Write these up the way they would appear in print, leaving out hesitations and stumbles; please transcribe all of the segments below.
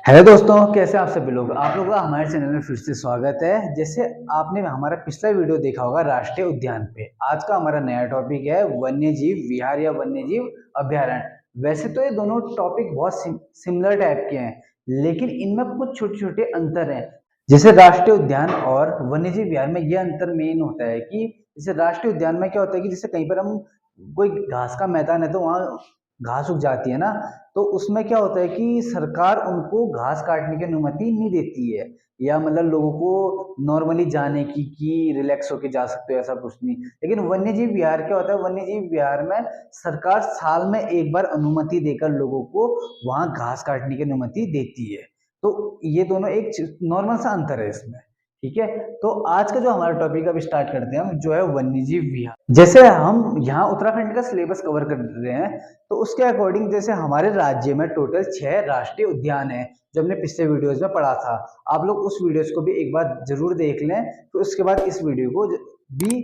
Hello दोस्तों, कैसे आप सभी लोग। आप लोगों का हमारे चैनल में फिर से स्वागत है। जैसे आपने हमारा पिछला वीडियो देखा होगा राष्ट्रीय उद्यान पे, आज का हमारा नया टॉपिक है वन्य जीव विहार या वन्य जीव अभ्यारण्य। वैसे तो ये दोनों टॉपिक बहुत सिमिलर टाइप के हैं, लेकिन इनमें कुछ छोटे छोटे अंतर हैं। जैसे राष्ट्रीय उद्यान और वन्य जीव विहार में यह अंतर मेन होता है कि जैसे राष्ट्रीय उद्यान में क्या होता है कि जैसे कहीं पर हम कोई घास का मैदान है तो वहाँ घास उग जाती है ना, तो उसमें क्या होता है कि सरकार उनको घास काटने की अनुमति नहीं देती है, या मतलब लोगों को नॉर्मली जाने की कि रिलैक्स होके जा सकते हो, ऐसा कुछ नहीं। लेकिन वन्य जीव विहार क्या होता है, वन्य जीव विहार में सरकार साल में एक बार अनुमति देकर लोगों को वहां घास काटने की अनुमति देती है। तो ये दोनों एक नॉर्मल सा अंतर है इसमें। ठीक है, तो आज का जो हमारा टॉपिक अभी स्टार्ट करते हैं हम, जो है वन्यजीव विहार। जैसे हम यहाँ उत्तराखंड का सिलेबस कवर कर रहे हैं, तो उसके अकॉर्डिंग जैसे हमारे राज्य में टोटल 6 राष्ट्रीय उद्यान है, जो हमने पिछले वीडियोस में पढ़ा था। आप लोग उस वीडियोस को भी एक बार जरूर देख लें, तो उसके बाद इस वीडियो को भी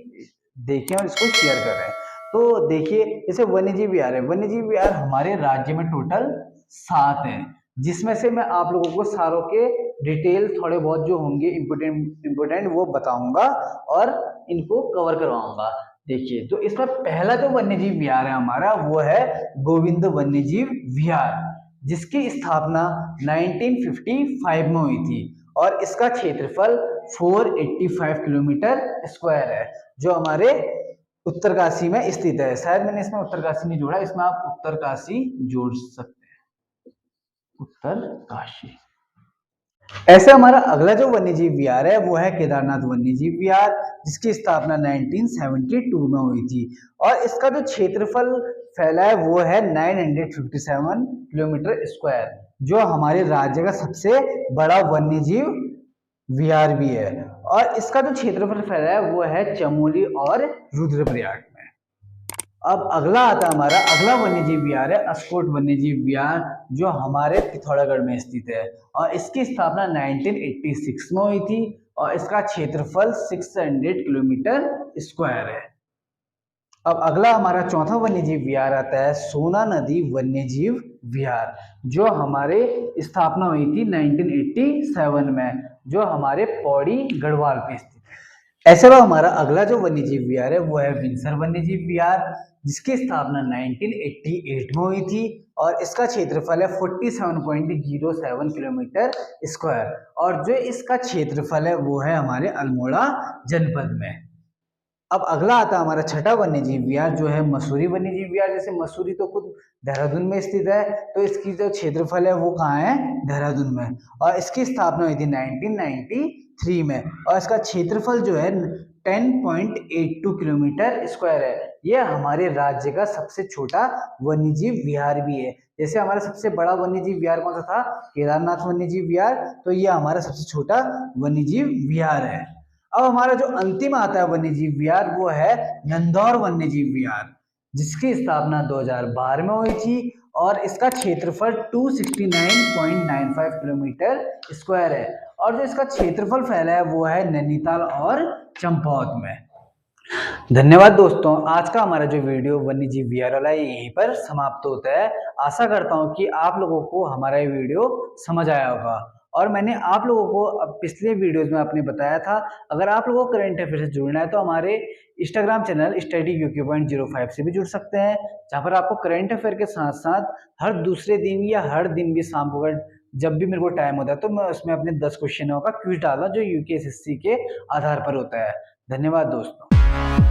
देखें और इसको शेयर करें। तो देखिए, जैसे वन्यजीव विहार है, वन्यजीव विहार हमारे राज्य में टोटल 7 है, जिसमें से मैं आप लोगों को सारों के डिटेल थोड़े बहुत जो होंगे इम्पोर्टेंट वो बताऊंगा और इनको कवर करवाऊंगा। देखिए, तो इसमें पहला जो वन्यजीव विहार है हमारा, वो है गोविंद वन्यजीव विहार, जिसकी स्थापना 1955 में हुई थी और इसका क्षेत्रफल 485 किलोमीटर स्क्वायर है, जो हमारे उत्तरकाशी में स्थित है। शायद मैंने इसमें उत्तरकाशी नहीं जोड़ा, इसमें आप उत्तरकाशी जोड़ सकते हैं, उत्तरकाशी। ऐसे हमारा अगला जो वन्यजीव विहार है वो है केदारनाथ वन्यजीव विहार, जिसकी स्थापना 1972 में हुई थी और इसका जो क्षेत्रफल फैला है वो है 957 किलोमीटर स्क्वायर, जो हमारे राज्य का सबसे बड़ा वन्यजीव विहार भी है। और इसका जो क्षेत्रफल फैला है वो है चमोली और रुद्रप्रयाग में। अब अगला आता है हमारा अगला वन्यजीव विहार है अस्कोट वन्यजीव विहार, जो हमारे पिथौरागढ़ में स्थित है और इसकी स्थापना 1986 में हुई थी और इसका क्षेत्रफल 600 किलोमीटर स्क्वायर है। अब अगला हमारा चौथा वन्यजीव विहार आता है सोना नदी वन्यजीव विहार, जो हमारे स्थापना हुई थी 1987 में, जो हमारे पौड़ी गढ़वाल पे स्थित है। ऐसे में हमारा अगला जो वन्यजीव विहार है वो है विंसर वन्यजीव विहार, जिसकी स्थापना 1988 में हुई थी और इसका क्षेत्रफल है 47.07 किलोमीटर स्क्वायर और जो इसका क्षेत्रफल है वो है हमारे अल्मोड़ा जनपद में। अब अगला आता है हमारा छठा वन्यजीव विहार, जो है मसूरी वन्यजीव विहार। जैसे मसूरी तो खुद देहरादून में स्थित है, तो इसकी जो क्षेत्रफल है वो कहाँ है, देहरादून में, और इसकी स्थापना हुई थी 1993 में और इसका क्षेत्रफल जो है 10.82 किलोमीटर स्क्वायर है। यह हमारे राज्य का सबसे छोटा वन्यजीव विहार भी है। जैसे हमारा सबसे बड़ा वन्यजीव विहार कौन सा था, केदारनाथ वन्यजीव विहार, तो यह हमारा सबसे छोटा वन्यजीव विहार है। अब हमारा जो अंतिम आता है वन्यजीव विहार वो है नंदौर वन्यजीव विहार, जिसकी स्थापना 2012 में हुई थी और इसका क्षेत्रफल 269.95 किलोमीटर स्क्वायर है और जो इसका क्षेत्रफल फैला है वो है नैनीताल और चंपावत में। धन्यवाद दोस्तों, आज का हमारा जो वीडियो वन्यजीव विहार वाला है यहीं पर समाप्त होता है। आशा करता हूँ कि आप लोगों को हमारा ये वीडियो समझ आया होगा और मैंने आप लोगों को पिछले वीडियोस में आपने बताया था, अगर आप लोगों को करंट अफेयर से जुड़ना है तो हमारे इंस्टाग्राम चैनल स्टडी UQ.05 से भी जुड़ सकते हैं, जहाँ पर आपको करंट अफेयर के साथ साथ हर दूसरे दिन या हर दिन भी शाम को जब भी मेरे को टाइम होता है तो मैं उसमें अपने 10 क्वेश्चनों का क्विज डाला जो UKSSC के आधार पर होता है। धन्यवाद दोस्तों।